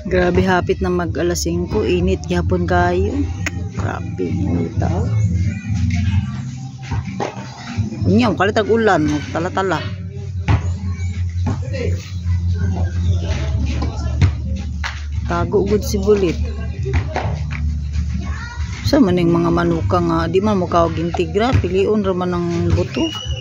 Grabe hapit na mag alas 5, init gyapon kayo. Grabe inita. Unyaw kalitag ulan, tala-tala. Tago gud si bulit. Sa maning mga manuka nga di man mo kawag integra, piliun ra man ang buto.